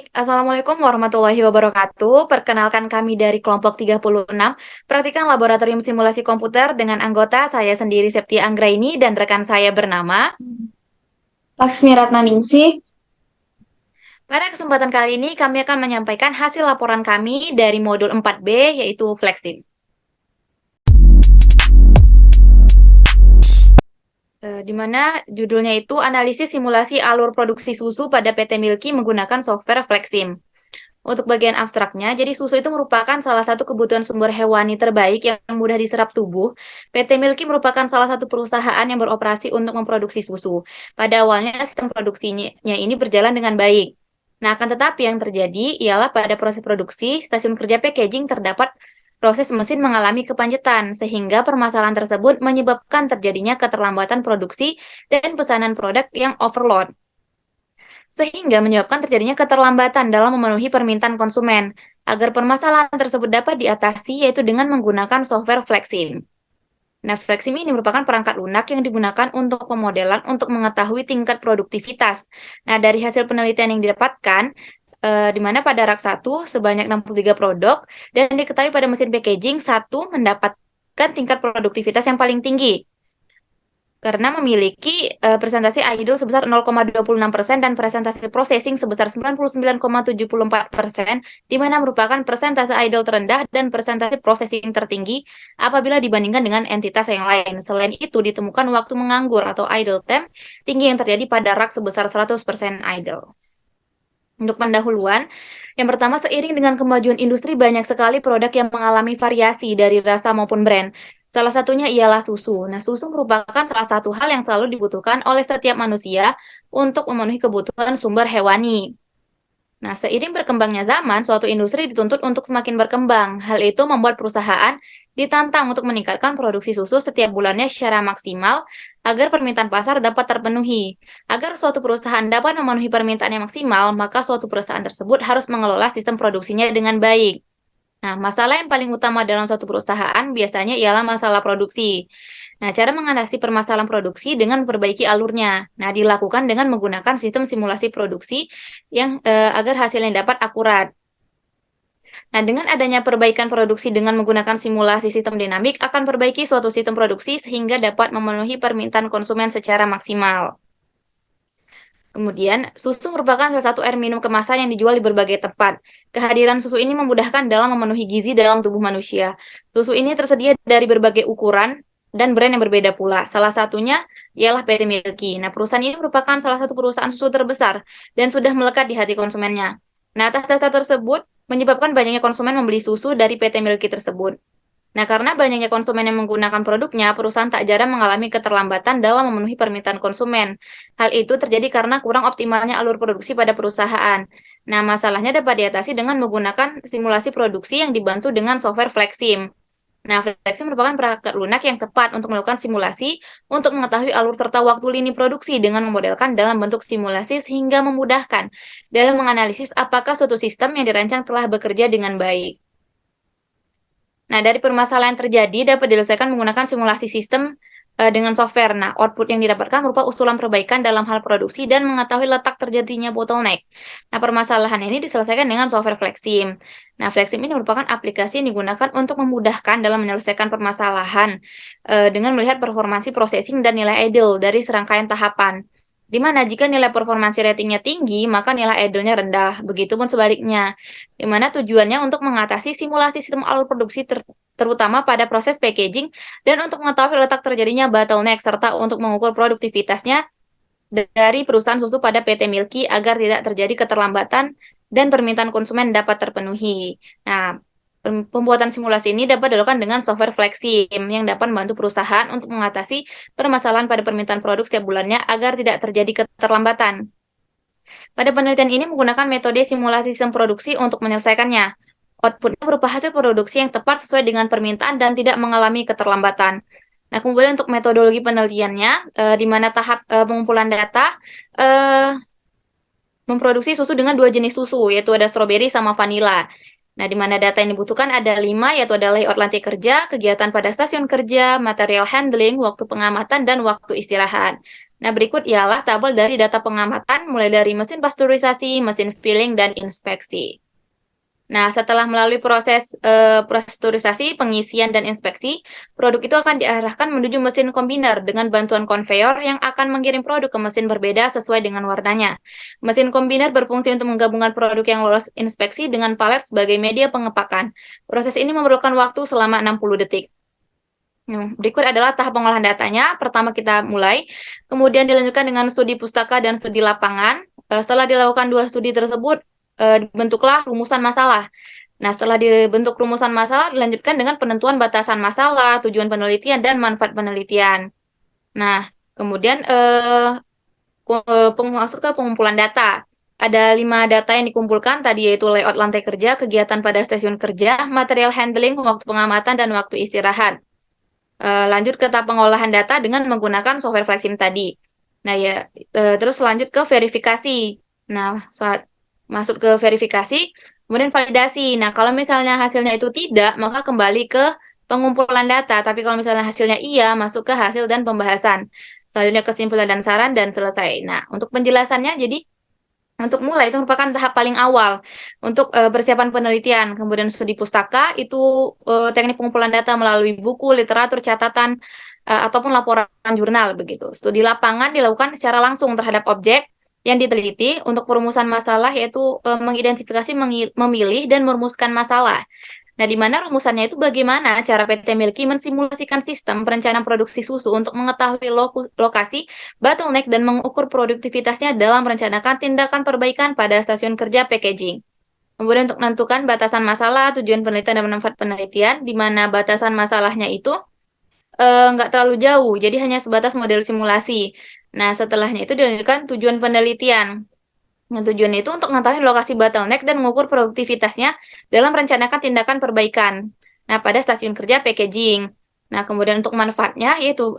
Baik, Assalamualaikum warahmatullahi wabarakatuh. Perkenalkan kami dari kelompok 36, Praktikan Laboratorium Simulasi Komputer dengan anggota saya sendiri Septia Anggraini dan rekan saya bernama. Laksmi Ratnaningsih. Pada kesempatan kali ini kami akan menyampaikan hasil laporan kami dari modul 4B yaitu Flexim. Di mana judulnya itu analisis simulasi alur produksi susu pada PT Milky menggunakan software Flexim. Untuk bagian abstraknya, jadi susu itu merupakan salah satu kebutuhan sumber hewani terbaik yang mudah diserap tubuh. PT Milky merupakan salah satu perusahaan yang beroperasi untuk memproduksi susu. Pada awalnya sistem produksinya ini berjalan dengan baik. Nah, akan tetapi yang terjadi ialah pada proses produksi, stasiun kerja packaging terdapat proses mesin mengalami kepancetan, sehingga permasalahan tersebut menyebabkan terjadinya keterlambatan produksi dan pesanan produk yang overload sehingga menyebabkan terjadinya keterlambatan dalam memenuhi permintaan konsumen. Agar permasalahan tersebut dapat diatasi yaitu dengan menggunakan software Flexim. Nah, Flexim ini merupakan perangkat lunak yang digunakan untuk pemodelan untuk mengetahui tingkat produktivitas. Nah, dari hasil penelitian yang didapatkan, di mana pada rak 1 sebanyak 63 produk dan diketahui pada mesin packaging 1 mendapatkan tingkat produktivitas yang paling tinggi karena memiliki presentasi idle sebesar 0,26% dan presentasi processing sebesar 99,74%, di mana merupakan persentase idle terendah dan persentase processing tertinggi apabila dibandingkan dengan entitas yang lain. Selain itu, ditemukan waktu menganggur atau idle time tinggi yang terjadi pada rak sebesar 100% idle. Untuk pendahuluan, yang pertama seiring dengan kemajuan industri banyak sekali produk yang mengalami variasi dari rasa maupun brand. Salah satunya ialah susu. Nah, susu merupakan salah satu hal yang selalu dibutuhkan oleh setiap manusia untuk memenuhi kebutuhan sumber hewani. Nah, seiring berkembangnya zaman, suatu industri dituntut untuk semakin berkembang. Hal itu membuat perusahaan ditantang untuk meningkatkan produksi susu setiap bulannya secara maksimal agar permintaan pasar dapat terpenuhi. Agar suatu perusahaan dapat memenuhi permintaan yang maksimal, maka suatu perusahaan tersebut harus mengelola sistem produksinya dengan baik. Nah, masalah yang paling utama dalam suatu perusahaan biasanya ialah masalah produksi. Nah, cara mengatasi permasalahan produksi dengan memperbaiki alurnya. Nah, dilakukan dengan menggunakan sistem simulasi produksi yang agar hasilnya dapat akurat. Nah, dengan adanya perbaikan produksi dengan menggunakan simulasi sistem dinamik akan perbaiki suatu sistem produksi sehingga dapat memenuhi permintaan konsumen secara maksimal. Kemudian, susu merupakan salah satu air minum kemasan yang dijual di berbagai tempat. Kehadiran susu ini memudahkan dalam memenuhi gizi dalam tubuh manusia. Susu ini tersedia dari berbagai ukuran dan brand yang berbeda pula. Salah satunya ialah PT Milky. Nah, perusahaan ini merupakan salah satu perusahaan susu terbesar dan sudah melekat di hati konsumennya. Nah, atas dasar tersebut, menyebabkan banyaknya konsumen membeli susu dari PT Milky tersebut. Nah, karena banyaknya konsumen yang menggunakan produknya, perusahaan tak jarang mengalami keterlambatan dalam memenuhi permintaan konsumen. Hal itu terjadi karena kurang optimalnya alur produksi pada perusahaan. Nah, masalahnya dapat diatasi dengan menggunakan simulasi produksi yang dibantu dengan software Flexim. Nah, Flexim merupakan perangkat lunak yang tepat untuk melakukan simulasi untuk mengetahui alur serta waktu lini produksi dengan memodelkan dalam bentuk simulasi sehingga memudahkan dalam menganalisis apakah suatu sistem yang dirancang telah bekerja dengan baik. Nah, dari permasalahan yang terjadi dapat diselesaikan menggunakan simulasi sistem dengan software. Nah, output yang didapatkan berupa usulan perbaikan dalam hal produksi dan mengetahui letak terjadinya bottleneck. Nah, permasalahan ini diselesaikan dengan software Flexim. Nah, Flexim ini merupakan aplikasi yang digunakan untuk memudahkan dalam menyelesaikan permasalahan dengan melihat performansi processing dan nilai idle dari serangkaian tahapan. Di mana jika nilai performansi ratingnya tinggi, maka nilai idle-nya rendah. Begitupun sebaliknya, di mana tujuannya untuk mengatasi simulasi sistem alur produksi terutama pada proses packaging dan untuk mengetahui letak terjadinya bottleneck serta untuk mengukur produktivitasnya dari perusahaan susu pada PT Milky agar tidak terjadi keterlambatan dan permintaan konsumen dapat terpenuhi. Nah, pembuatan simulasi ini dapat dilakukan dengan software Flexim yang dapat membantu perusahaan untuk mengatasi permasalahan pada permintaan produk setiap bulannya agar tidak terjadi keterlambatan. Pada penelitian ini menggunakan metode simulasi sistem produksi untuk menyelesaikannya. Outputnya berupa hasil produksi yang tepat sesuai dengan permintaan dan tidak mengalami keterlambatan. Nah, kemudian untuk metodologi penelitiannya, di mana tahap pengumpulan data memproduksi susu dengan dua jenis susu, yaitu ada stroberi sama vanila. Nah, di mana data yang dibutuhkan ada 5, yaitu ada layout lantai kerja, kegiatan pada stasiun kerja, material handling, waktu pengamatan, dan waktu istirahat. Nah, berikut ialah tabel dari data pengamatan mulai dari mesin pasteurisasi, mesin filling, dan inspeksi. Nah, setelah melalui proses pasteurisasi, pengisian, dan inspeksi, produk itu akan diarahkan menuju mesin kombiner dengan bantuan konveyor yang akan mengirim produk ke mesin berbeda sesuai dengan warnanya. Mesin kombiner berfungsi untuk menggabungkan produk yang lolos inspeksi dengan palet sebagai media pengepakan. Proses ini memerlukan waktu selama 60 detik. Berikut adalah tahap pengolahan datanya. Pertama kita mulai, kemudian dilanjutkan dengan studi pustaka dan studi lapangan. Setelah dilakukan 2 studi tersebut, dibentuklah rumusan masalah. Nah, setelah dibentuk rumusan masalah, dilanjutkan dengan penentuan batasan masalah, tujuan penelitian, dan manfaat penelitian. Nah, kemudian masuk ke pengumpulan data. Ada 5 data yang dikumpulkan tadi, yaitu layout lantai kerja, kegiatan pada stasiun kerja, material handling, waktu pengamatan, dan waktu istirahat. Lanjut ke tahap pengolahan data dengan menggunakan software Flexim tadi. Nah, ya, terus lanjut ke verifikasi. Nah, saat masuk ke verifikasi, kemudian validasi. Nah, kalau misalnya hasilnya itu tidak, maka kembali ke pengumpulan data. Tapi kalau misalnya hasilnya iya, masuk ke hasil dan pembahasan. Selanjutnya kesimpulan dan saran, dan selesai. Nah, untuk penjelasannya, jadi untuk mulai itu merupakan tahap paling awal untuk persiapan penelitian. Kemudian studi pustaka itu teknik pengumpulan data melalui buku, literatur, catatan, ataupun laporan jurnal begitu. Studi lapangan dilakukan secara langsung terhadap objek yang diteliti untuk perumusan masalah, yaitu mengidentifikasi, memilih, dan merumuskan masalah. Nah, di mana rumusannya itu bagaimana cara PT Milky mensimulasikan sistem perencanaan produksi susu untuk mengetahui lokasi bottleneck dan mengukur produktivitasnya dalam merencanakan tindakan perbaikan pada stasiun kerja packaging. Kemudian untuk menentukan batasan masalah, tujuan penelitian, dan manfaat penelitian, di mana batasan masalahnya itu nggak terlalu jauh, jadi hanya sebatas model simulasi. Nah, setelahnya itu dilanjutkan tujuan penelitian. Nah, tujuannya itu untuk mengetahui lokasi bottleneck dan mengukur produktivitasnya dalam merencanakan tindakan perbaikan. Nah, pada stasiun kerja packaging. Nah, kemudian untuk manfaatnya yaitu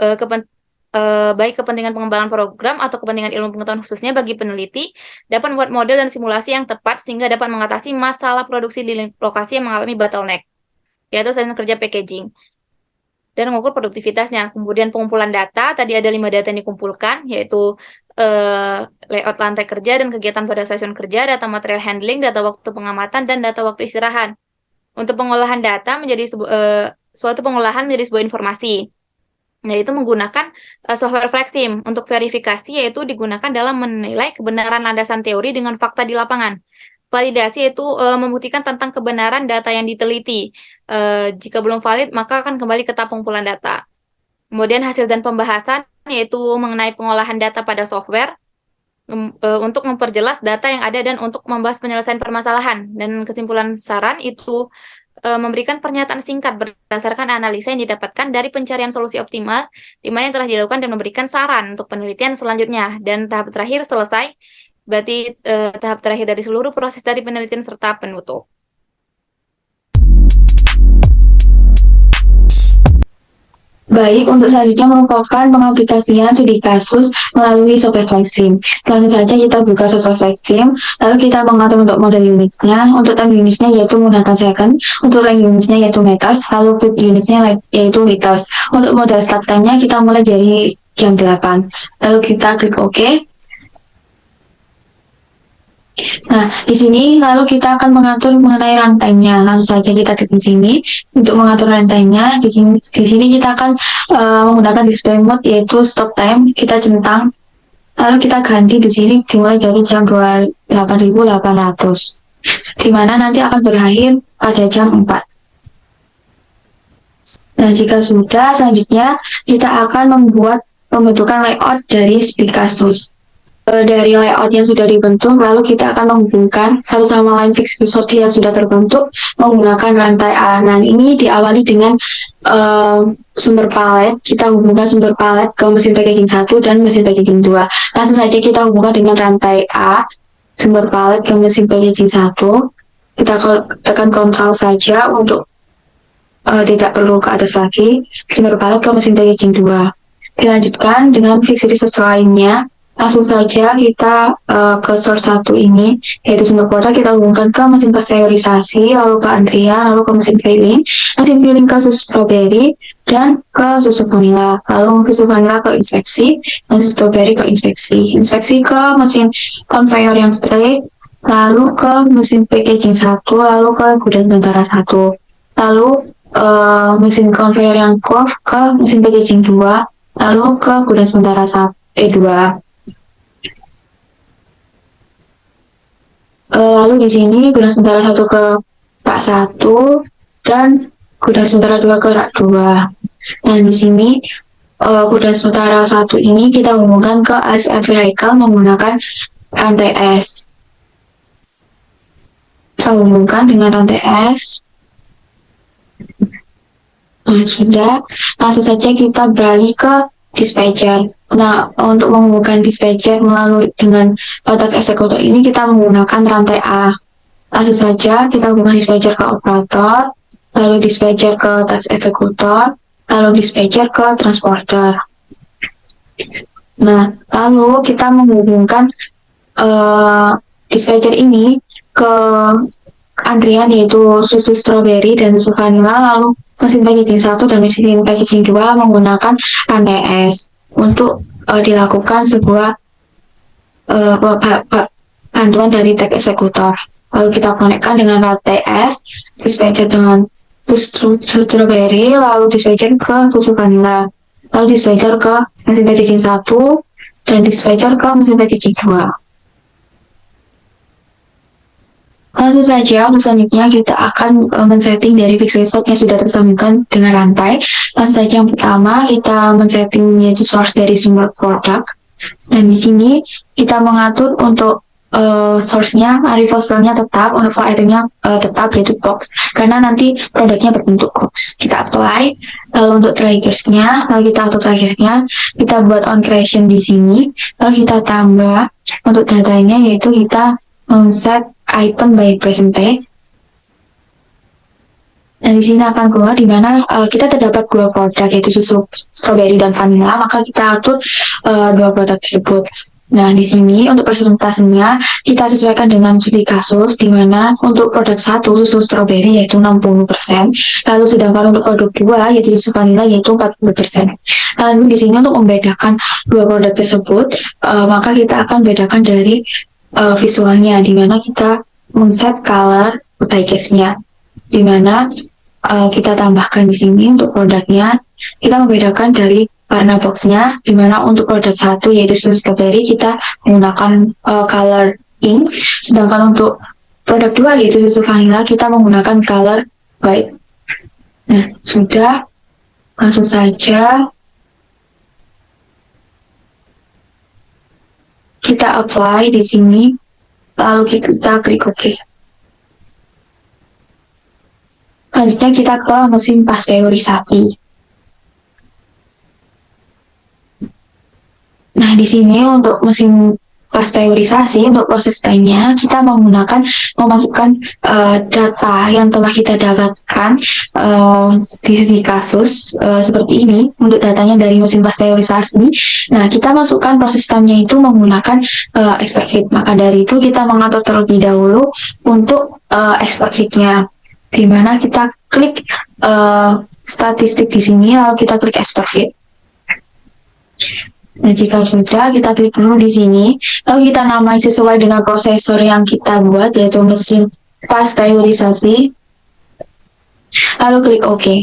baik kepentingan pengembangan program atau kepentingan ilmu pengetahuan khususnya bagi peneliti, dapat membuat model dan simulasi yang tepat sehingga dapat mengatasi masalah produksi di lokasi yang mengalami bottleneck, yaitu stasiun kerja packaging, dan mengukur produktivitasnya. Kemudian pengumpulan data, tadi ada 5 data yang dikumpulkan, yaitu layout lantai kerja dan kegiatan pada stasiun kerja, data material handling, data waktu pengamatan, dan data waktu istirahat. Untuk pengolahan data menjadi suatu pengolahan menjadi sebuah informasi, yaitu menggunakan software Flexim. Untuk verifikasi, yaitu digunakan dalam menilai kebenaran landasan teori dengan fakta di lapangan. Validasi itu membuktikan tentang kebenaran data yang diteliti. Jika belum valid, maka akan kembali ke tahap pengumpulan data. Kemudian hasil dan pembahasan, yaitu mengenai pengolahan data pada software, untuk memperjelas data yang ada dan untuk membahas penyelesaian permasalahan. Dan kesimpulan saran itu memberikan pernyataan singkat berdasarkan analisa yang didapatkan dari pencarian solusi optimal, di mana yang telah dilakukan, dan memberikan saran untuk penelitian selanjutnya. Dan tahap terakhir selesai, berarti tahap terakhir dari seluruh proses dari penelitian serta penutup. Baik, untuk selanjutnya merupakan pengaplikasian studi kasus melalui software Flexim. Langsung saja kita buka software Flexim, lalu kita mengatur untuk model unitsnya. Untuk time unitsnya yaitu menggunakan second, untuk length unitsnya yaitu meters, lalu feet unitsnya yaitu liters. Untuk model start time-nya kita mulai dari jam 8. Lalu kita klik OK. Nah, di sini lalu kita akan mengatur mengenai rantainya. Langsung saja kita klik di sini untuk mengatur rantainya. Di sini kita akan menggunakan display mode yaitu stop time. Kita centang. Lalu kita ganti di sini dimulai dari jam 28.800. Di mana nanti akan berakhir pada jam 4. Nah, jika sudah, selanjutnya kita akan membuat pembentukan layout dari studi kasus. Dari layout yang sudah dibentuk, lalu kita akan menghubungkan satu sama lain fix episode yang sudah terbentuk menggunakan rantai A. Nah, ini diawali dengan sumber palet. Kita hubungkan sumber palet ke mesin packaging 1 dan mesin packaging 2. Langsung saja kita hubungkan dengan rantai A, sumber palet ke mesin packaging 1. Kita tekan Ctrl saja untuk tidak perlu ke atas lagi. Sumber palet ke mesin packaging 2. Dilanjutkan dengan fix episode lainnya. Langsung saja kita ke source satu ini, yaitu sumber produk kita hubungkan ke mesin pasteurisasi, lalu ke antrian, lalu ke mesin filling ke susu strawberry, dan ke susu vanila. Lalu susu vanila ke inspeksi, dan susu strawberry ke inspeksi. Inspeksi ke mesin conveyor yang straight, lalu ke mesin packaging 1, lalu ke gudang sementara 1. Lalu mesin conveyor yang curve ke mesin packaging 2, lalu ke gudang sementara 2. Lalu di sini gudang sementara 1 ke rak 1 dan gudang sementara 2 ke rak 2. Nah, di sini gudang sementara 1 ini kita hubungkan ke ASF vehicle menggunakan rantai S. Kita hubungkan dengan rantai S. Nah, sudah. Langsung saja kita beralih ke dispatcher. Nah, untuk menghubungkan dispatcher melalui dengan task executor ini kita menggunakan rantai A. Langsung saja kita hubungkan dispatcher ke operator, lalu dispatcher ke task executor, lalu dispatcher ke transporter. Nah, lalu kita menghubungkan dispatcher ini ke antrian yaitu susu strawberry dan susu vanila, lalu mesin packaging 1 dan mesin packaging 2 menggunakan rantai S untuk dilakukan sebuah bantuan dari tag eksekutor. Lalu kita konekkan dengan rantai S, dispatcher dengan susu strawberry, lalu dispatcher ke susu vanila, lalu dispatcher ke mesin packaging 1 dan dispatcher ke mesin packaging 2. Langsung saja, selanjutnya kita akan men-setting dari fixed result yang sudah tersambungkan dengan rantai. Langsung saja yang pertama kita men-setting yaitu source dari sumber produk. Dan di sini kita mengatur untuk source-nya, arrival cell-nya tetap, arrival item-nya tetap yaitu box. Karena nanti produknya berbentuk box. Kita apply. Lalu untuk triggers-nya, lalu kita atur trigger-nya, kita buat on creation di sini. Lalu kita tambah untuk datanya yaitu kita men-set item by present day. Dan di sini akan keluar di mana kita terdapat dua produk yaitu susu strawberry dan vanilla, maka kita atur dua produk tersebut. Nah, di sini untuk persentasenya kita sesuaikan dengan studi kasus di mana untuk produk 1 susu strawberry yaitu 60%, lalu sedangkan untuk produk 2 yaitu susu vanilla yaitu 40%. Lalu di sini untuk membedakan dua produk tersebut, maka kita akan bedakan dari visualnya di mana kita men-set color package-nya, di mana kita tambahkan di sini untuk produknya kita membedakan dari warna box-nya, di mana untuk produk 1 yaitu susu strawberry kita menggunakan color pink, sedangkan untuk produk 2 yaitu susu vanilla kita menggunakan color white. Nah, sudah, langsung saja kita apply di sini, lalu kita klik OK. Selanjutnya kita ke mesin pasteurisasi. Nah, di sini untuk mesin pasteurisasi, untuk proses time-nya, kita memasukkan data yang telah kita dapatkan di kasus seperti ini, untuk datanya dari mesin pasteurisasi. Nah, kita masukkan proses time-nya itu menggunakan expert fit. Maka dari itu kita mengatur terlebih dahulu untuk expert fit-nya, di mana kita klik statistik di sini, lalu kita klik expert fit. Nah, jika sudah, kita klik dulu di sini, lalu kita namai sesuai dengan prosesor yang kita buat, yaitu mesin pasteurisasi, lalu klik OK.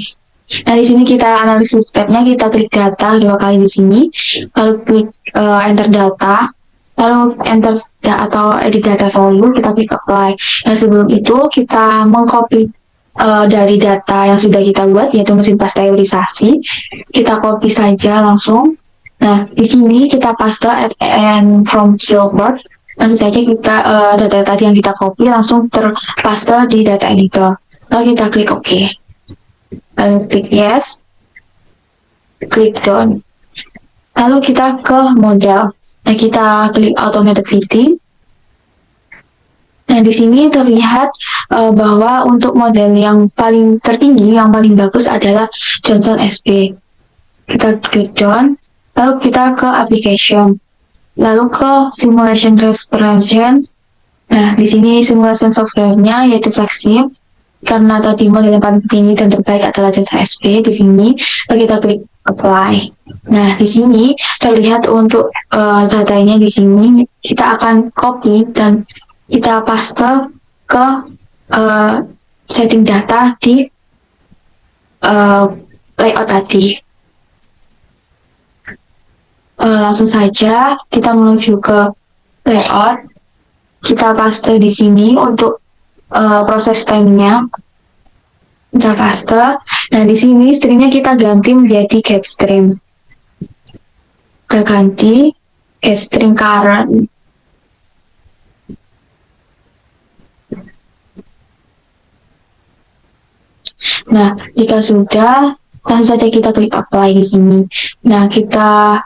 Nah, di sini kita analisis stepnya, kita klik data 2 kali di sini, lalu klik enter data, lalu enter atau edit data value, kita klik apply. Nah, sebelum itu kita mengcopy dari data yang sudah kita buat, yaitu mesin pasteurisasi, kita copy saja langsung. Nah, di sini kita paste and from keyboard. Langsung saja kita data tadi yang kita copy langsung terpaste di data editor. Lalu kita klik OK. Lalu klik yes. Klik done. Lalu kita ke model. Nah, kita klik automated fitting. Nah, di sini terlihat bahwa untuk model yang paling tertinggi, yang paling bagus adalah Johnson SB. Kita klik done. Lalu kita ke application. Lalu ke simulation respiration. Nah, di sini simulation software-nya yaitu Flexim. Karena tadi model yang paling tinggi dan terbaik adalah ZHSP, di sini kita klik apply. Nah, di sini terlihat untuk datanya di sini kita akan copy dan kita paste ke setting data di layout tadi. Langsung saja kita menuju ke layout. Kita paste di sini untuk proses time-nya. Kita paste. Nah, di sini stringnya kita ganti menjadi get string. Kita ganti get string current. Nah, jika sudah, langsung saja kita klik apply di sini. Nah, kita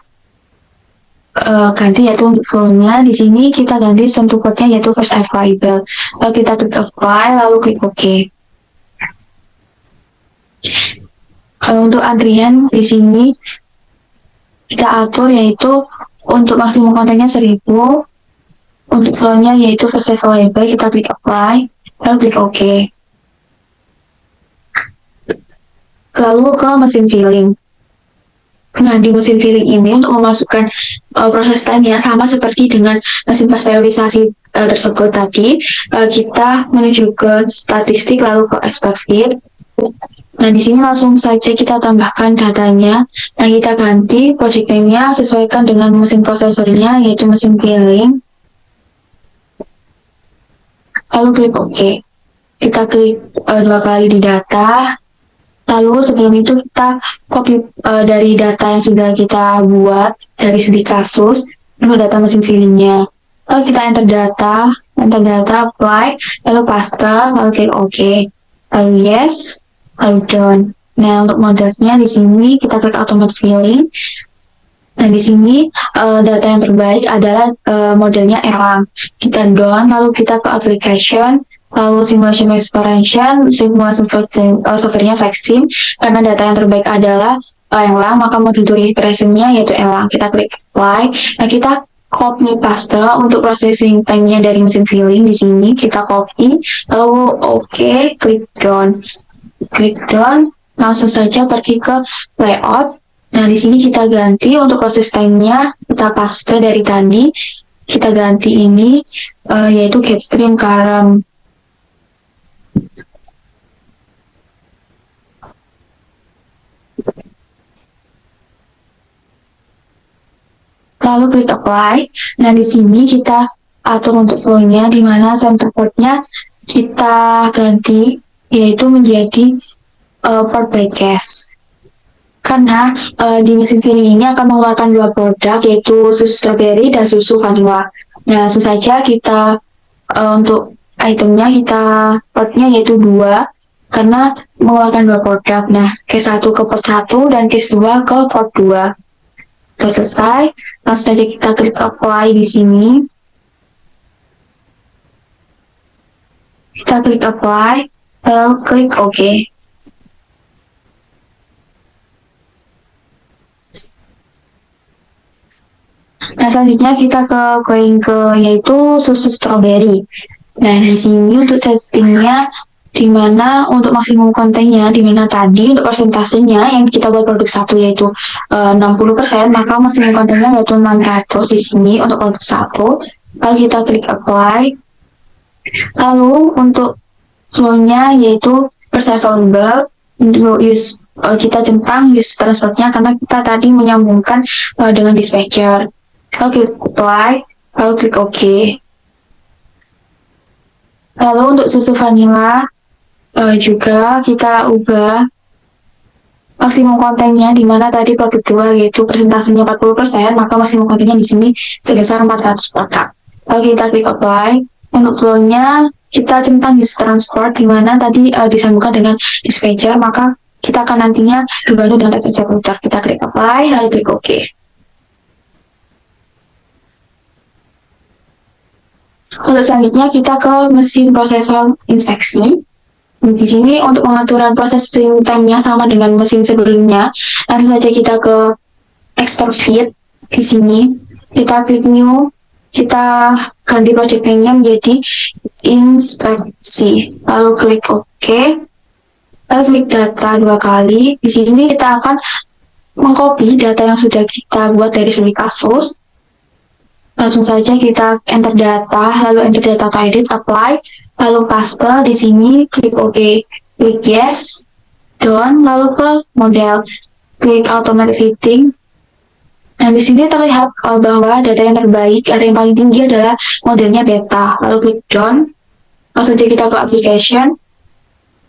ganti yaitu untuk flow-nya. Di sini kita ganti sentuh code-nya yaitu first available. Lalu kita klik apply, lalu klik OK. Untuk antrian di sini kita atur yaitu untuk maksimum kontennya 1000, untuk flow-nya yaitu first available, kita klik apply, lalu klik OK. Lalu ke mesin filling. Nah, di mesin filling ini untuk memasukkan proses time-nya sama seperti dengan mesin pasteurisasi tersebut tadi, kita menuju ke statistik lalu ke expert feed. Nah, di sini langsung saja kita tambahkan datanya. Nah, kita ganti project name-nya sesuaikan dengan mesin prosesornya yaitu mesin filling. Lalu klik OK. Kita klik 2 kali di data. Lalu sebelum itu kita copy dari data yang sudah kita buat dari studi kasus, lalu data mesin fillingnya. Lalu kita enter data, apply, lalu paste, lalu klik OK, lalu yes, lalu done. Nah, untuk modelnya di sini kita klik automatic filling. Nah, di sini data yang terbaik adalah modelnya Erlang. Kita done, lalu kita ke application, lalu simulation expansion, simulation software-nya Flexim. Karena data yang terbaik adalah Erlang, maka model repression-nya yaitu Erlang. Kita klik apply. Nah, kita copy paste untuk processing time-nya dari mesin filling. Di sini kita copy, lalu OK, klik done. Klik done, langsung saja pergi ke layout. Nah, di sini kita ganti untuk proses time-nya, kita paste dari tadi, kita ganti ini, yaitu get stream current. Lalu klik apply. Nah, di sini kita atur untuk flow-nya, di mana center port-nya kita ganti, yaitu menjadi port by cache. Karena di mesin filling ini akan mengeluarkan 2 produk, yaitu susu strawberry dan susu vanilla. Nah, langsung saja kita untuk itemnya portnya yaitu 2, karena mengeluarkan 2 produk. Nah, case 1 ke port 1 dan case 2 ke port 2. Sudah selesai, langsung saja kita klik apply di sini. Kita klik apply, lalu klik OK. Nah, selanjutnya kita going ke yaitu susu strawberry. Nah, di sini untuk settingnya, di mana untuk maksimum kontennya, di mana tadi untuk persentasenya yang kita buat produk 1 yaitu 60%, maka maksimum kontennya yaitu 600 di sini untuk produk 1. Lalu kita klik apply. Lalu untuk flow-nya yaitu first available, untuk kita centang use transportnya karena kita tadi menyambungkan dengan dispatcher. Lalu klik apply, lalu klik OK. Lalu untuk susu vanilla juga kita ubah maksimum kontennya, di mana tadi produk 2 yaitu presentasinya 40%, maka maksimum kontennya di sini sebesar 400 produk. Lalu kita klik apply. Untuk flow-nya kita centang use transport, di mana tadi disambungkan dengan dispatcher, maka kita akan nantinya dibantu dengan tes produk. Kita klik apply, lalu klik OK. Untuk selanjutnya kita ke mesin prosesor inspeksi. Di sini untuk pengaturan processing time-nya sama dengan mesin sebelumnya. Langsung saja kita ke expert feed di sini. kita klik new, kita ganti project name-nya menjadi inspeksi, lalu klik OK, lalu klik data 2 kali. Di sini kita akan mengcopy data yang sudah kita buat dari studi kasus. Langsung saja kita enter data, lalu enter data to edit, apply, lalu paste. Di sini klik OK, klik yes, done, lalu ke model, klik automatic fitting. Nah, di sini terlihat bahwa data yang terbaik, data yang paling tinggi adalah modelnya beta. Lalu klik done. Langsung saja kita ke application.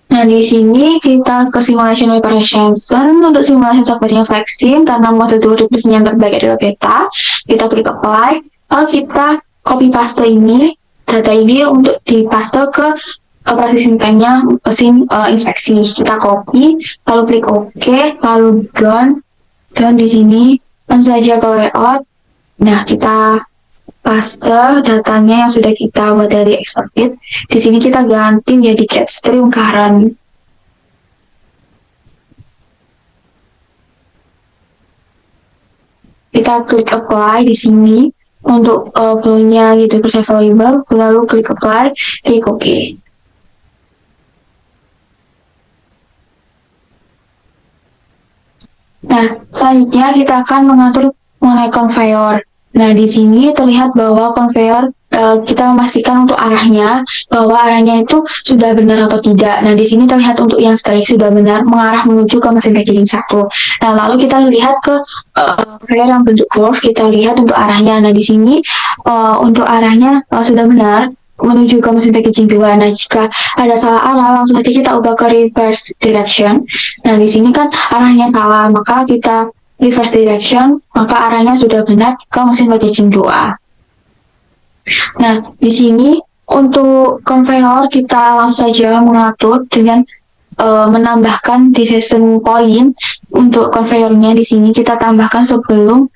Nah, di sini kita ke simulation operations. Untuk simulasi software-nya Flexim, karena model teori yang terbaik adalah beta, kita klik apply. Lalu kita copy paste ini, data ini untuk dipaste ke operasi simpannya mesin inspeksi. Kita copy, lalu klik OK, lalu done. Dan di sini langsung saja ke layout. Nah, kita paste datanya yang sudah kita buat dari exported. Di sini kita ganti menjadi get stream current. Kita klik apply di sini untuk flow-nya gitu ke available, lalu klik apply, klik OK. Nah, selanjutnya kita akan mengatur mengenai conveyor. Nah, di sini terlihat bahwa conveyor kita memastikan untuk arahnya, bahwa arahnya itu sudah benar atau tidak. Nah, di sini terlihat untuk yang strike sudah benar, mengarah menuju ke mesin packaging 1. Nah, lalu kita lihat ke conveyor yang bentuk curve, kita lihat untuk arahnya. Nah, di sini untuk arahnya sudah benar, menuju ke mesin packaging 2. Nah, jika ada salah arah, langsung saja kita ubah ke reverse direction. Nah, di sini kan arahnya salah, maka kita reverse direction, maka arahnya sudah benar ke mesin packaging 2. Nah, di sini untuk conveyor kita langsung saja mengatur dengan menambahkan decision point untuk conveyornya. Di sini kita tambahkan sebelum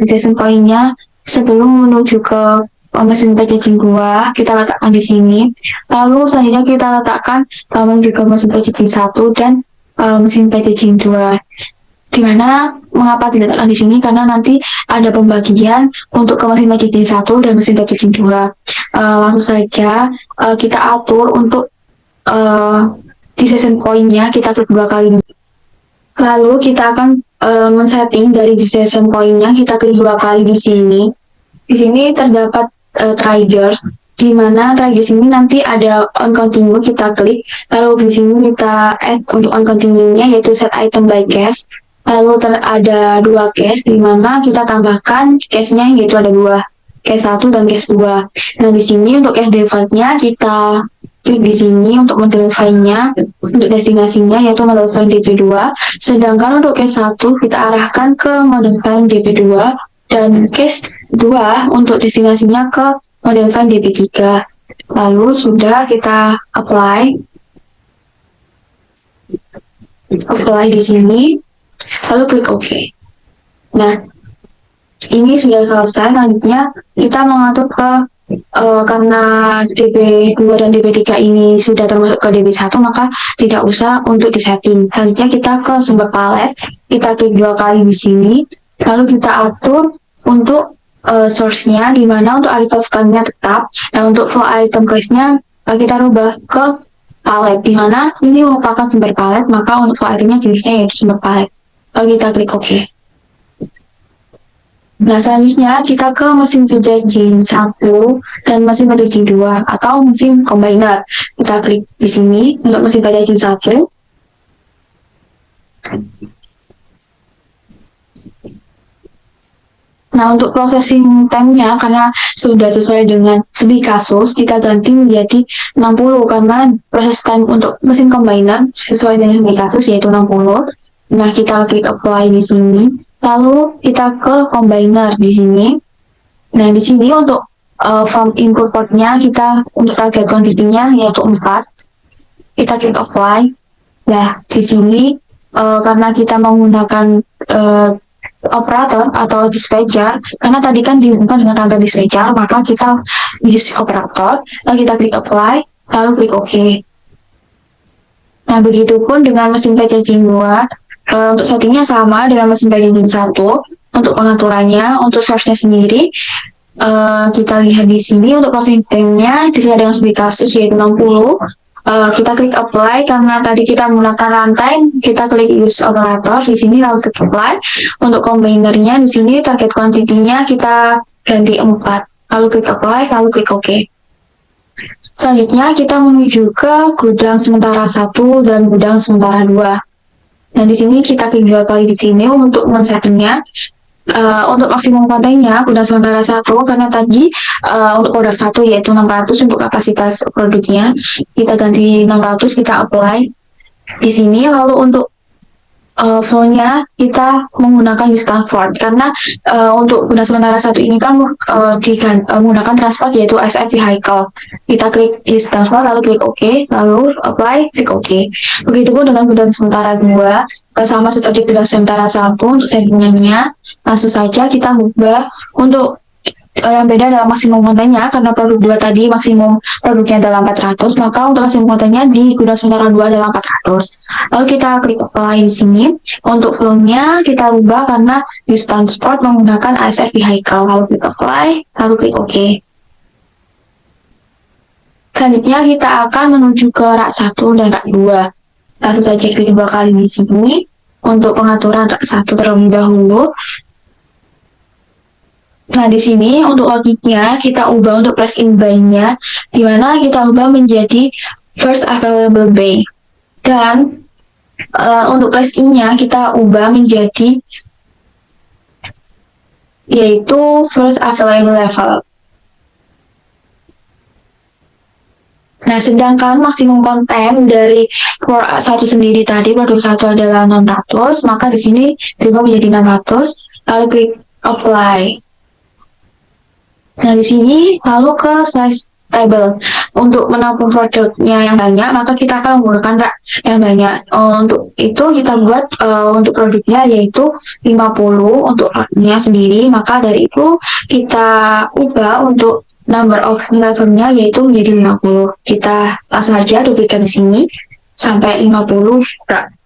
decision point-nya sebelum menuju ke mesin packaging 2, kita letakkan di sini. Lalu selanjutnya kita letakkan menuju ke mesin packaging 1 dan mesin packaging 2. Dimana mengapa diletakkan di sini? Karena nanti ada pembagian untuk ke mesin packaging 1 dan mesin packaging 2. Langsung saja kita atur untuk decision point-nya, kita klik 2 kali. Lalu kita akan men-setting dari decision point-nya, kita klik 2 kali di sini. Di sini terdapat triggers, di mana triggers ini nanti ada on continue, kita klik. Lalu di sini kita add untuk on continue-nya, yaitu set item by case. Lalu ada 2 case, di mana kita tambahkan case-nya, yaitu ada 2, case 1 dan case 2. Nah, di sini untuk case default-nya kita klik di sini untuk model file-nya, untuk destinasinya yaitu model file DP2. Sedangkan untuk case 1 kita arahkan ke model file DP2 dan case 2 untuk destinasinya ke model file DP3. Lalu sudah kita apply di sini, lalu klik OK. Nah, ini sudah selesai. Selanjutnya kita mengatur ke karena DP2 dan DP3 ini sudah termasuk ke DP1, maka tidak usah untuk disetting. Selanjutnya kita ke sumber palet, kita klik 2 kali di sini, lalu kita atur untuk source-nya, di mana untuk arrival scan-nya tetap. Nah, untuk flow item class-nya kita rubah ke palet, di mana ini merupakan sumber palet, maka untuk flow item-nya jenisnya yaitu sumber palet. Lalu kita klik OK. Nah, selanjutnya kita ke mesin packaging 1 dan mesin packaging 2 atau mesin combiner. Kita klik di sini untuk mesin packaging 1. Nah, untuk processing time-nya, karena sudah sesuai dengan studi kasus, kita ganti menjadi 60, karena proses time untuk mesin combiner sesuai dengan studi kasus yaitu 60. Nah, kita klik apply di sini. Lalu kita ke combiner di sini. Nah, di sini untuk from input port-nya kita untuk target quantity-nya yaitu 4. Kita klik apply. Nah, di sini karena kita menggunakan operator atau dispatcher, karena tadi kan dihubungkan dengan rangka dispatcher, maka kita use operator. Lalu kita klik apply, lalu klik OK. Nah, begitupun dengan mesin packaging 2. Untuk settingnya sama dengan mesin packaging 1. Untuk pengaturannya, untuk source-nya sendiri, kita lihat di sini untuk closing time-nya sesuai dengan studi kasus yaitu 60. Kita klik apply karena tadi kita menggunakan runtime, kita klik use operator di sini lalu klik apply. Untuk combiner-nya di sini target quantity-nya kita ganti 4. Lalu klik apply, lalu klik OK. Selanjutnya kita menuju ke gudang sementara 1 dan gudang sementara 2. Nah, di sini kita klik 2 kali di sini untuk men-settingnya. Untuk maksimum kontennya gudang sementara 1 karena tadi untuk produk 1 yaitu 600 untuk kapasitas produknya, kita ganti 600, kita apply di sini. Lalu untuk flow-nya kita menggunakan use transport karena untuk gudang sementara 1 ini kan menggunakan transport yaitu SF vehicle. Kita klik use transport lalu klik OK, lalu apply, klik OK. Begitupun dengan gudang sementara 2, sama seperti gudang sementara 1 untuk settingannya. Langsung saja kita ubah untuk yang beda adalah maksimum kontennya karena produk 2 tadi maksimum produknya adalah 400, maka untuk maksimum kontennya di gudang sementara 2 adalah 400. Lalu kita klik apply di sini. Untuk flow-nya kita ubah karena use transport menggunakan ASF vehicle. Lalu klik apply, lalu klik OK. Selanjutnya kita akan menuju ke rak 1 dan rak 2. Langsung saja klik 2 kali di sini. Untuk pengaturan rak 1 terlebih dahulu. Nah, di sini untuk logiknya kita ubah untuk place in by-nya, di mana kita ubah menjadi first available by. Dan untuk place in-nya kita ubah menjadi yaitu first available level. Nah, sedangkan maksimum konten dari produk 1 sendiri tadi, produk 1 adalah 600, maka di sini diubah menjadi 600, lalu klik apply. Nah, di sini lalu ke size table. Untuk menampung produknya yang banyak, maka kita akan menggunakan rak yang banyak. Untuk itu kita buat untuk produknya yaitu 50 untuk raknya sendiri, maka dari itu kita ubah untuk number of levelnya yaitu menjadi 50. Kita langsung saja duplikat di sini sampai 50 rak.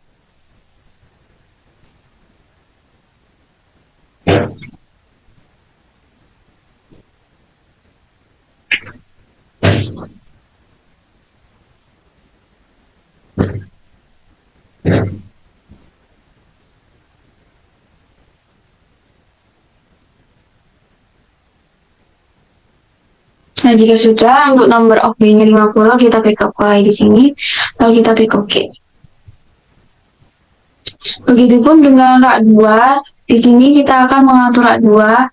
Nah, jika sudah untuk number of B-nya 50, kita klik apply di sini, lalu kita klik OK. Begitupun dengan rak 2, di sini kita akan mengatur rak 2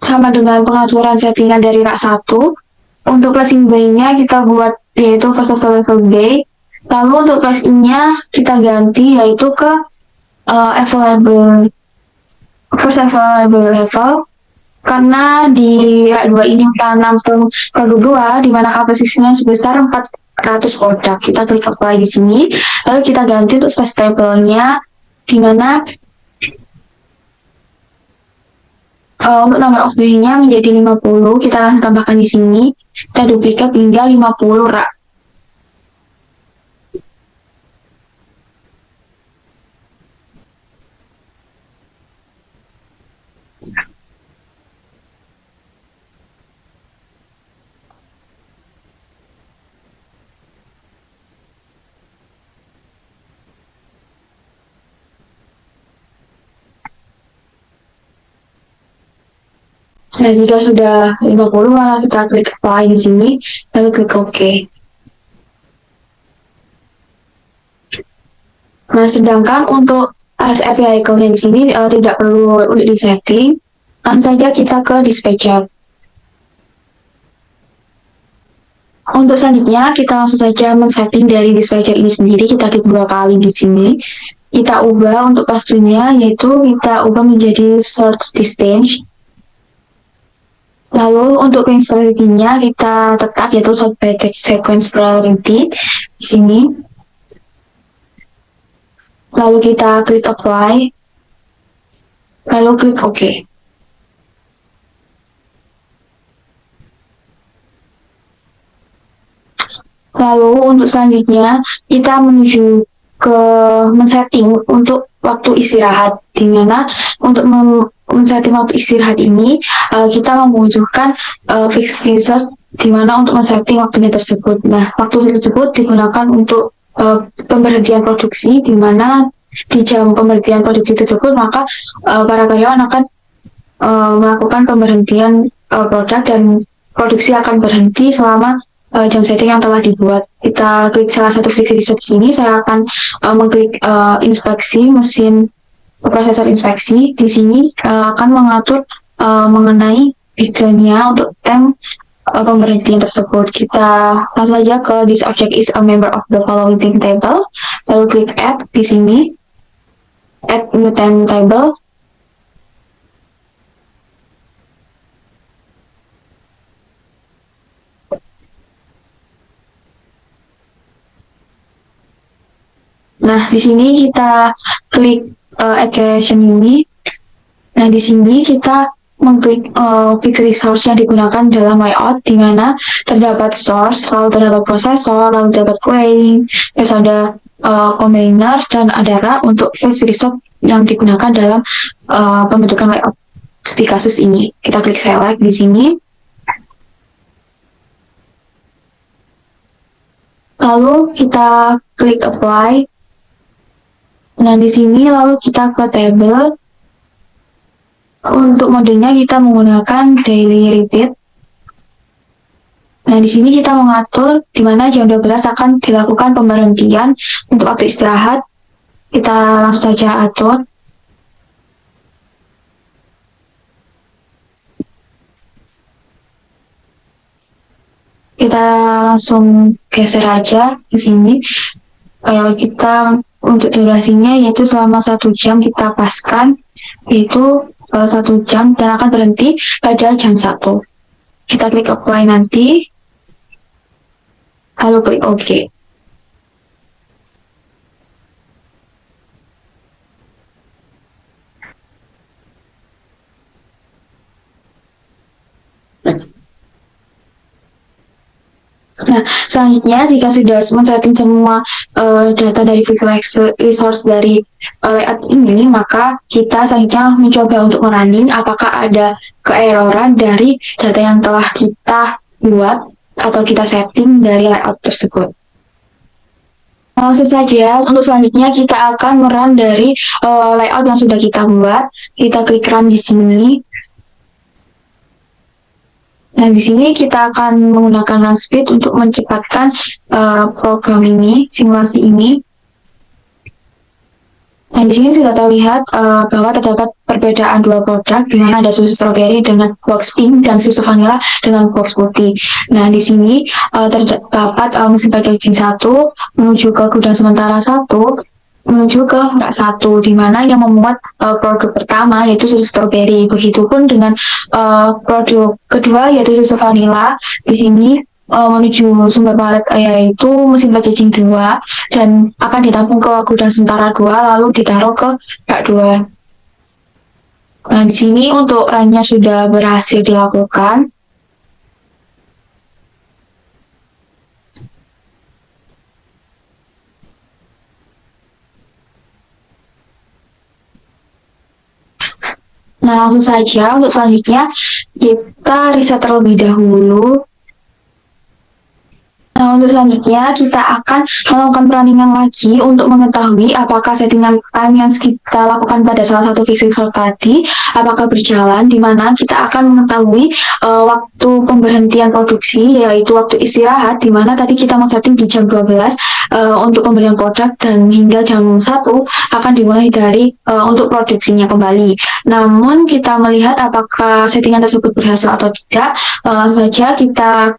sama dengan pengaturan settingan dari rak 1. Untuk placing by-nya kita buat yaitu first available by. Lalu untuk place in-nya kita ganti yaitu ke first available level. Karena di rak 2 ini kita nampung produk 2 di mana kapasitasnya sebesar 400 produk. Kita klik apply di sini, lalu kita ganti untuk size table-nya di mana untuk number of bay-nya menjadi 50, kita langsung tambahkan di sini. Kita duplikat hingga 50 rak. Nah, jika sudah 50, maka kita klik apply di sini, lalu klik OK. Nah, sedangkan untuk ASF vehicle-nya di sini tidak perlu untuk di-setting. Langsung saja kita ke dispatcher. Untuk selanjutnya, kita langsung saja men-setting dari dispatcher ini sendiri. Kita klik 2 kali di sini. Kita ubah untuk pastinya, yaitu kita ubah menjadi search distance. Lalu untuk installation-nya kita tetap yaitu sort by text sequence priority di sini. Lalu kita klik apply. Lalu klik OK. Lalu untuk selanjutnya kita menuju ke men-setting untuk waktu istirahat, di mana untuk men-setting waktu istirahat ini kita membutuhkan fixed resource di mana untuk men-setting waktunya tersebut. Nah, waktu tersebut digunakan untuk pemberhentian produksi, di mana di jam pemberhentian produksi tersebut maka para karyawan akan melakukan pemberhentian produk dan produksi akan berhenti selama jam setting yang telah dibuat. Kita klik salah satu fix reset sini, saya akan mengklik inspeksi mesin prosesor inspeksi. Di sini akan mengatur mengenai backgroundnya untuk pemberhentian tersebut. Kita langsung saja ke this object is a member of the following tables. Lalu klik add di sini, add new table. Nah, di sini kita klik add creation ini. Nah, di sini kita mengklik fix resource yang digunakan dalam layout, di mana terdapat source, lalu terdapat prosesor, lalu terdapat cooling, terus ada combiner, dan ada RAM untuk fix resource yang digunakan dalam pembentukan layout di kasus ini. Kita klik select di sini. Lalu kita klik apply. Nah, di sini lalu kita ke table. Untuk modenya kita menggunakan daily repeat. Nah, di sini kita mengatur di mana jam 12 akan dilakukan pemberhentian untuk waktu istirahat. Kita langsung saja atur. Kita langsung geser aja di sini. Kita untuk durasinya yaitu selama 1 jam kita paskan, yaitu 1 jam dan akan berhenti pada jam 1. Kita klik apply nanti, lalu klik OK. Nah, selanjutnya jika sudah men-setting semua data dari fix resource dari layout ini, maka kita selanjutnya mencoba untuk merunning apakah ada keeroran dari data yang telah kita buat atau kita setting dari layout tersebut. Langsung saja, untuk selanjutnya kita akan merun dari layout yang sudah kita buat. Kita klik run di sini. Nah, di sini kita akan menggunakan run speed untuk mencepatkan program ini, simulasi ini. Nah, di sini sudah terlihat bahwa terdapat perbedaan dua produk, di mana ada susu strawberry dengan box pink dan susu vanilla dengan box putih. Nah, di sini terdapat mesin packaging 1 menuju ke gudang sementara 1 menuju ke rak 1, di mana yang memuat produk pertama yaitu susu strawberry. Begitupun dengan produk kedua yaitu susu vanilla. Di sini menuju sumber palet yaitu mesin packaging 2 dan akan ditampung ke gudang sementara 2 lalu ditaruh ke rak 2. Nah, di sini untuk runnya sudah berhasil dilakukan. Nah, langsung saja untuk selanjutnya kita riset terlebih dahulu. Nah, untuk selanjutnya kita akan melakukan perundingan lagi untuk mengetahui apakah settingan time yang kita lakukan pada salah satu fixing source tadi apakah berjalan, di mana kita akan mengetahui waktu pemberhentian produksi yaitu waktu istirahat, di mana tadi kita men-setting di jam 12 untuk pembelian produk dan hingga jam 1 akan dimulai dari untuk produksinya kembali. Namun kita melihat apakah settingan tersebut berhasil atau tidak. Saja kita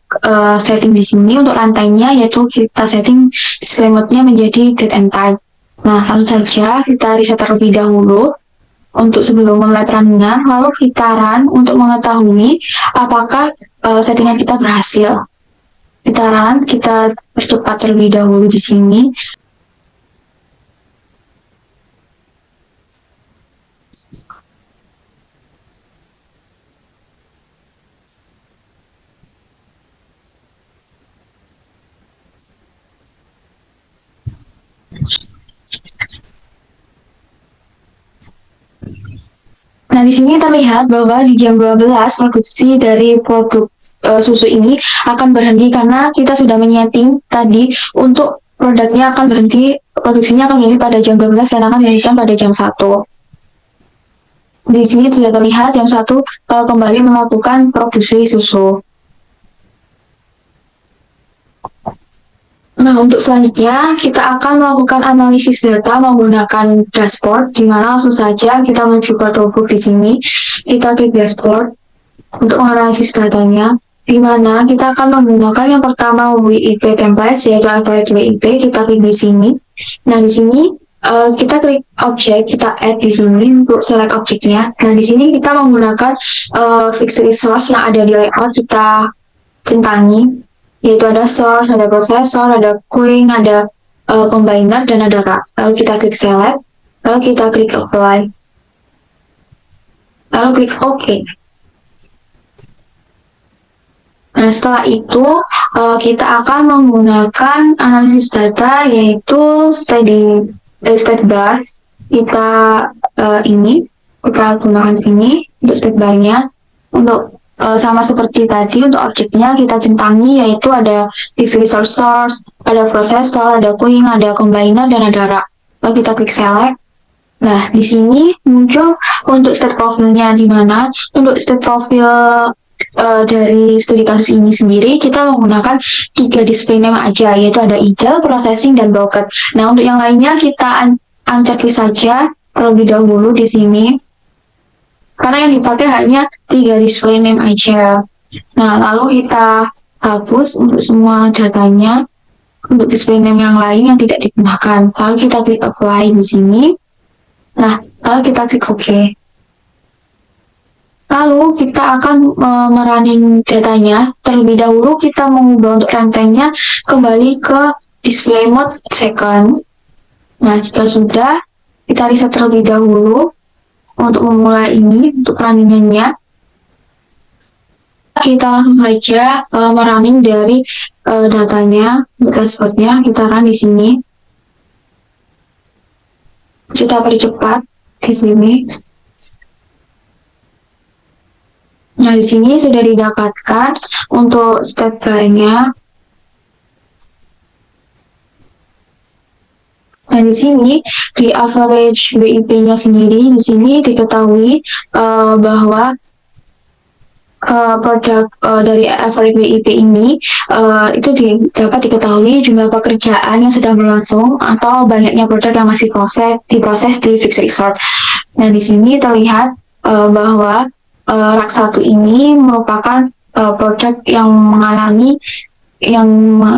setting di sini untuk rantainya, yaitu kita setting display mode-nya menjadi date and time. Nah, langsung saja kita reset terlebih dahulu untuk sebelum mulai perundingan, lalu kita run untuk mengetahui apakah settingan kita berhasil. Kita run, kita percepat terlebih dahulu di sini. Nah, di sini terlihat bahwa di jam 12 produksi dari produk susu ini akan berhenti karena kita sudah menyeting tadi untuk produknya akan berhenti, produksinya akan berhenti pada jam 12 dan akan dihentikan pada jam 1. Di sini sudah terlihat jam 1 kembali melakukan produksi susu. Nah, untuk selanjutnya kita akan melakukan analisis data menggunakan dashboard, di mana langsung saja kita menuju ke toolbox di sini. Kita klik dashboard untuk menganalisis datanya, di mana kita akan menggunakan yang pertama WIP template, yaitu average WIP. Kita klik di sini. Nah, di sini kita klik objek, kita add di sini untuk select objeknya. Nah, di sini kita menggunakan fixed resource yang ada di layout, kita centangi, yaitu ada source, ada processor, ada queuing, ada combiner, dan ada rack. Lalu kita klik select, lalu kita klik apply, lalu klik OK. Nah, setelah itu kita akan menggunakan analisis data, yaitu state bar. Kita kita gunakan sini untuk state bar-nya. Untuk sama seperti tadi, untuk objeknya kita centangi, yaitu ada fixed resource source, ada processor, ada queuing, ada combiner, dan ada rack. Lalu kita klik select. Nah, di sini muncul untuk state profile-nya, di mana untuk state profile dari studi kasus ini sendiri kita menggunakan 3 display name aja, yaitu ada idle, processing, dan broken. Nah, untuk yang lainnya kita unchecklist saja terlebih dahulu di sini, karena yang dipakai hanya 3 display name aja. Nah, lalu kita hapus untuk semua datanya untuk display name yang lain yang tidak digunakan. Lalu kita klik apply di sini. Nah, lalu kita klik OK. Lalu kita akan merunning datanya. Terlebih dahulu kita mengubah untuk runtime-nya kembali ke display mode second. Nah, jika sudah, kita reset terlebih dahulu untuk memulai ini, untuk running-nya. Kita langsung saja merunning dari datanya, dashboard-nya, kita run di sini. Kita percepat di sini. Nah, di sini sudah didapatkan untuk state bar-nya. Nah, di sini di average WIP-nya sendiri, di sini diketahui bahwa produk dari average WIP ini itu dapat diketahui jumlah pekerjaan yang sedang berlangsung atau banyaknya produk yang masih diproses di fixed resource. Nah, di sini terlihat bahwa rak 1 ini merupakan produk yang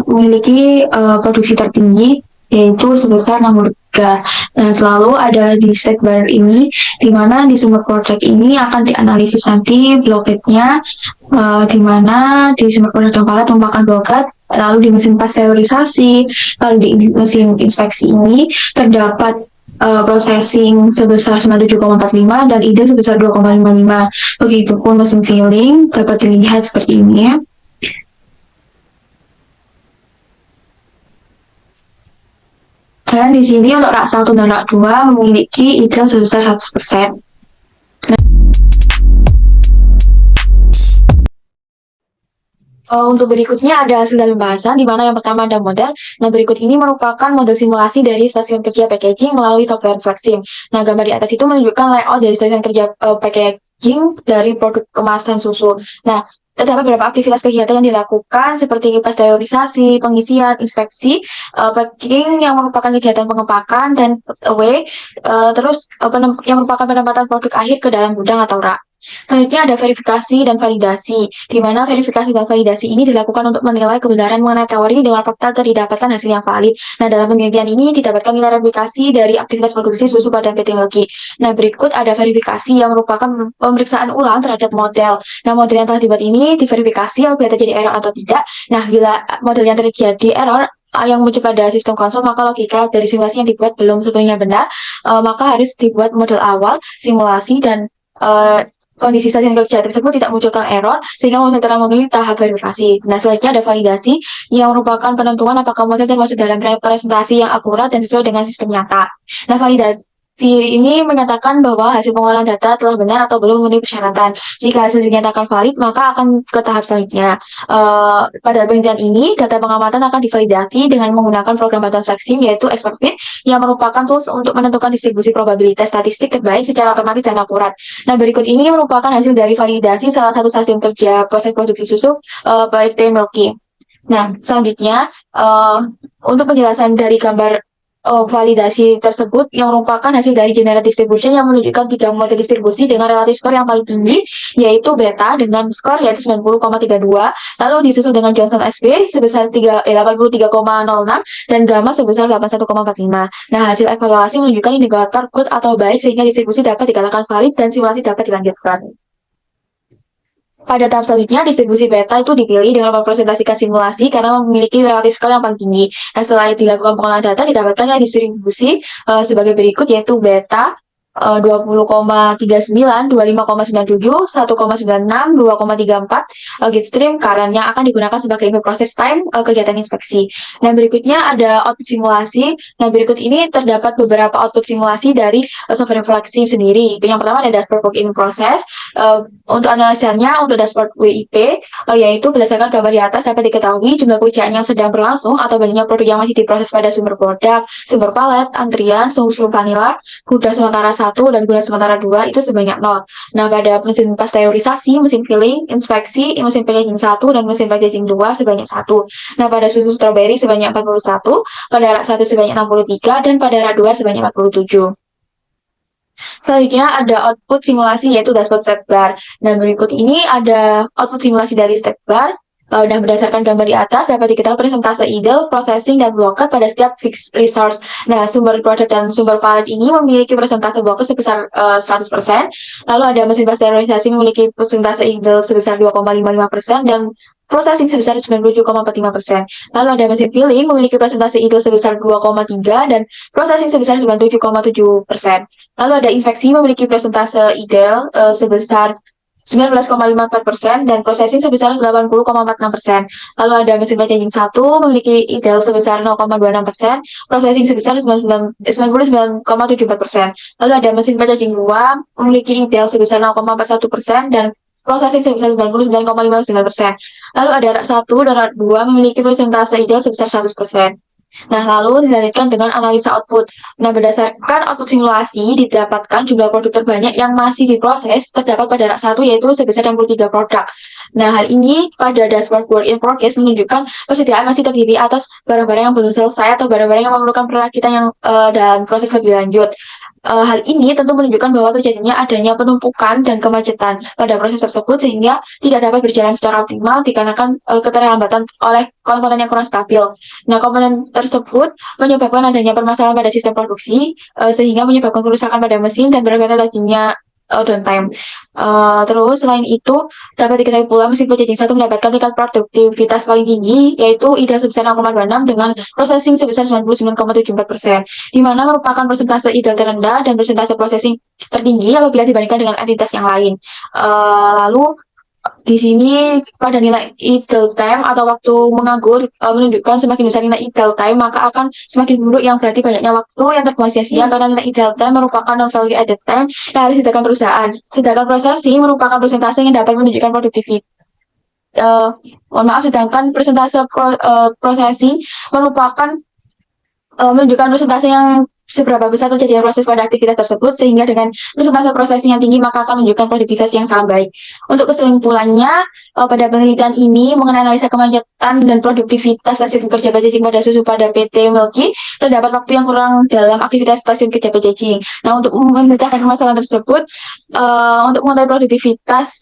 memiliki produksi tertinggi, yaitu sebesar 63. Nah, selalu ada di state bar ini, di mana di sumber produk ini akan dianalisis nanti blockade-nya, di mana di sumber produk yang palet merupakan blockade, lalu di mesin pasteurisasi, lalu di mesin inspeksi ini terdapat processing sebesar 97,45 dan ide sebesar 2,55. Begitupun mesin filling dapat dilihat seperti ini ya. Dan di sini untuk rak 1 dan rak 2 memiliki ide sebesar 100%. Untuk berikutnya ada hasil dari pembahasan, di mana yang pertama ada model. Nah, berikut ini merupakan model simulasi dari stasiun kerja packaging melalui software Flexim. Nah, gambar di atas itu menunjukkan layout dari stasiun kerja packaging dari produk kemasan susu. Nah, terdapat beberapa aktivitas kegiatan yang dilakukan seperti pasteurisasi, pengisian, inspeksi, packing yang merupakan kegiatan pengepakan, dan away, terus yang merupakan penempatan produk akhir ke dalam gudang atau rak. Selanjutnya ada verifikasi dan validasi, di mana verifikasi dan validasi ini dilakukan untuk menilai kebenaran mengenai teori dengan fakta agar didapatkan hasil yang valid. Nah, dalam penelitian ini didapatkan nilai replikasi dari aktivitas produksi susu pada epidemiologi. Nah, berikut ada verifikasi yang merupakan pemeriksaan ulang terhadap model. Nah, model yang telah dibuat ini diverifikasi apabila terjadi error atau tidak. Nah, bila model yang terjadi error yang muncul pada sistem konsol, maka logika dari simulasi yang dibuat belum sepenuhnya benar, maka harus dibuat model awal, simulasi, dan kondisi stasiun kerja tersebut tidak munculkan error, sehingga model telah memenuhi tahap verifikasi. Nah, selanjutnya ada validasi, yang merupakan penentuan apakah model termasuk dalam representasi yang akurat dan sesuai dengan sistem nyata. Nah, validasi ini menyatakan bahwa hasil pengolahan data telah benar atau belum memenuhi persyaratan. Jika hasil dinyatakan valid, maka akan ke tahap selanjutnya. Pada penelitian ini, data pengamatan akan divalidasi dengan menggunakan program bantuan flexing, yaitu ExpertFit, yang merupakan tools untuk menentukan distribusi probabilitas statistik terbaik secara otomatis dan akurat. Nah, berikut ini merupakan hasil dari validasi salah satu stasiun kerja proses produksi susu PT Milky. Nah, selanjutnya untuk penjelasan dari gambar validasi tersebut yang merupakan hasil dari general distribution yang menunjukkan 3 model distribusi dengan relatif skor yang paling tinggi, yaitu beta dengan skor yaitu 90,32, lalu disusul dengan Johnson SB sebesar 83,06 dan gamma sebesar 81,45. Nah, hasil evaluasi menunjukkan indikator good atau baik sehingga distribusi dapat dikatakan valid dan simulasi dapat dilanjutkan. Pada tahap selanjutnya, distribusi beta itu dipilih dengan mempresentasikan simulasi karena memiliki relatif skor yang paling tinggi. Nah, setelah dilakukan pengolahan data, didapatkan distribusi sebagai berikut, yaitu beta 20,39, 25,97, 1,96, 2,34 gitstream current yang akan digunakan sebagai input process time kegiatan inspeksi. Nah, berikutnya ada output simulasi. Nah, berikut ini terdapat beberapa output simulasi dari software refleksi sendiri. Yang pertama ada dashboard work in process. Untuk analisanya, untuk dashboard WIP, yaitu berdasarkan gambar di atas dapat diketahui jumlah pekerjaan yang sedang berlangsung atau banyaknya produk yang masih diproses pada sumber produk, sumber palet, antrian, sumber vanilla, gudang sementara 1 dan gudang sementara 2 itu sebanyak 0. Nah, pada mesin pasteurisasi, mesin filling, inspeksi, mesin packaging 1 dan mesin packaging 2 sebanyak 1. Nah, pada susu strawberry sebanyak 41, pada rak 1 sebanyak 63, dan pada rak 2 sebanyak 47. Selanjutnya ada output simulasi yaitu dashboard state bar. Nah, berikut ini ada output simulasi dari state bar. Nah, berdasarkan gambar di atas dapat diketahui persentase idle, processing, dan blockade pada setiap fixed resource. Nah, sumber produk dan sumber palet ini memiliki persentase blockade sebesar 100%. Lalu ada mesin pasteurisasi memiliki persentase idle sebesar 2,55% dan processing sebesar 97,45%. Lalu ada mesin filling memiliki persentase idle sebesar 2,3 dan processing sebesar 97,7%. Lalu ada inspeksi memiliki persentase idle sebesar 19,54% dan processing sebesar 80,46%. Lalu ada mesin packaging 1 memiliki idle sebesar 0,26%, processing sebesar 99,74%. Lalu ada mesin packaging 2 memiliki idle sebesar 0,41% dan processing sebesar 99,59%. Lalu ada rak 1 dan rak 2 memiliki persentase ideal sebesar 100%. Nah, lalu dilanjutkan dengan analisa output. Nah, berdasarkan output simulasi, didapatkan jumlah produk terbanyak yang masih diproses terdapat pada rak 1 yaitu sebesar 63 produk. Nah, hal ini pada dashboard work in progress menunjukkan persediaan masih terdiri atas barang-barang yang belum selesai atau barang-barang yang memerlukan perakitan yang dan proses lebih lanjut. Hal ini tentu menunjukkan bahwa terjadinya adanya penumpukan dan kemacetan pada proses tersebut sehingga tidak dapat berjalan secara optimal dikarenakan keterlambatan oleh komponen yang kurang stabil. Nah, komponen tersebut menyebabkan adanya permasalahan pada sistem produksi sehingga menyebabkan kerusakan pada mesin dan berakibat adanya downtime. Terus selain itu dapat diketahui pula mesin packaging 1 mendapatkan tingkat produktivitas paling tinggi yaitu ideal sebesar 0,26 dengan processing sebesar 99,74%, di mana merupakan persentase ideal terendah dan persentase processing tertinggi apabila dibandingkan dengan entitas yang lain. Lalu di sini pada nilai idle time atau waktu menganggur menunjukkan semakin besar nilai idle time maka akan semakin buruk yang berarti banyaknya waktu yang terbuang sia-sia karena nilai idle time merupakan non-value added time yang harus disediakan perusahaan. Sedangkan processing merupakan persentase yang dapat menunjukkan produktivitas. Sedangkan persentase processing merupakan menunjukkan persentase yang seberapa besar terjadinya proses pada aktivitas tersebut sehingga dengan persentase prosesing yang tinggi maka akan menunjukkan produktivitas yang sangat baik. Untuk kesimpulannya, pada penelitian ini mengenai analisa kemacetan dan produktivitas stasiun kerja packaging pada susu pada PT Milky terdapat waktu yang kurang dalam aktivitas stasiun kerja packaging. Nah, untuk memecahkan permasalahan tersebut, untuk mengetahui produktivitas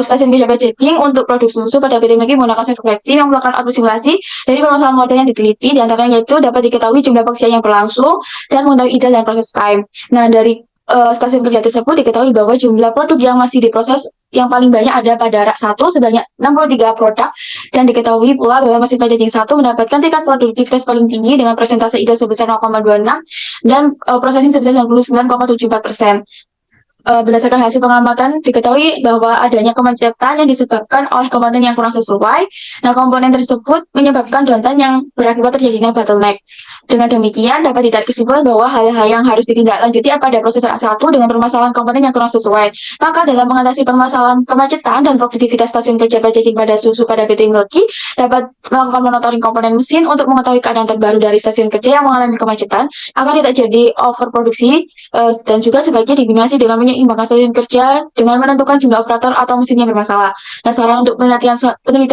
stasiun kerja packaging untuk produk susu pada PT Milky menggunakan refleksi yang melakukan output simulasi dari permasalahan model yang diteliti, diantaranya yaitu dapat diketahui jumlah pekerjaan yang berlangsung dan mengetahui ideal dan proses time. Nah, dari stasiun kerja tersebut diketahui bahwa jumlah produk yang masih diproses yang paling banyak ada pada rak 1 sebanyak 63 produk dan diketahui pula bahwa mesin packaging 1 mendapatkan tingkat produktivitas paling tinggi dengan persentase ideal sebesar 0,26 dan processing sebesar 99,74%. Berdasarkan hasil pengamatan diketahui bahwa adanya kemacetan yang disebabkan oleh komponen yang kurang sesuai. Nah, komponen tersebut menyebabkan downtime yang berakibat terjadinya bottleneck. Dengan demikian, dapat ditarik kesimpulan bahwa hal-hal yang harus ditindaklanjuti pada proses A1 dengan permasalahan komponen yang kurang sesuai. Maka dalam mengatasi permasalahan kemacetan dan produktivitas stasiun kerja packaging pada susu pada PT Milky, dapat melakukan monitoring komponen mesin untuk mengetahui keadaan terbaru dari stasiun kerja yang mengalami kemacetan, agar tidak jadi overproduksi, dan juga sebaiknya dikombinasi dengan menyeimbangkan stasiun kerja dengan menentukan jumlah operator atau mesin yang bermasalah. Nah, saran untuk penelitian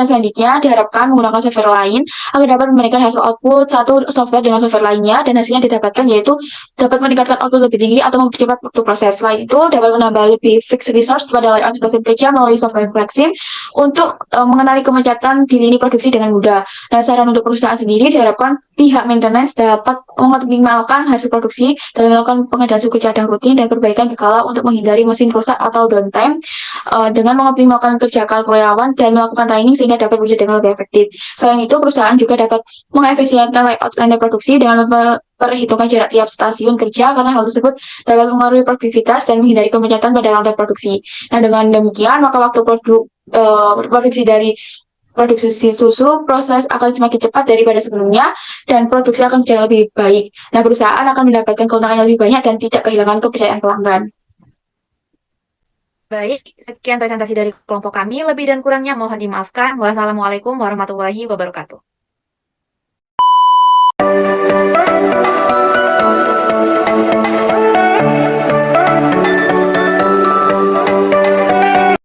selanjutnya diharapkan menggunakan software lain agar dapat memberikan hasil output satu software dengan software lainnya, dan hasilnya didapatkan yaitu dapat meningkatkan output lebih tinggi atau mempercepat waktu proses. Selain itu, dapat menambah lebih fixed resource pada layout stasiun kerja melalui software flexing untuk mengenali kemacetan di lini produksi dengan mudah. Nah, saran untuk perusahaan sendiri diharapkan pihak maintenance dapat mengoptimalkan hasil produksi dan melakukan pengadaan suku cadang rutin dan perbaikan berkala untuk menghindari mesin rusak atau downtime, dengan mengoptimalkan kerja karyawan dan melakukan training sehingga dapat bekerja dengan lebih efektif. Selain itu, perusahaan juga dapat mengefisienkan layout line produksi dengan memperhitungkan jarak tiap stasiun kerja, karena hal tersebut dapat mempengaruhi produktivitas dan menghindari kemacetan pada rantai produksi. Nah, dengan demikian, maka waktu produksi dari produksi susu proses akan semakin cepat daripada sebelumnya dan produksi akan menjadi lebih baik. Nah, perusahaan akan mendapatkan keuntungan yang lebih banyak dan tidak kehilangan kepercayaan pelanggan. Baik, sekian presentasi dari kelompok kami. Lebih dan kurangnya mohon dimaafkan. Wassalamualaikum warahmatullahi wabarakatuh.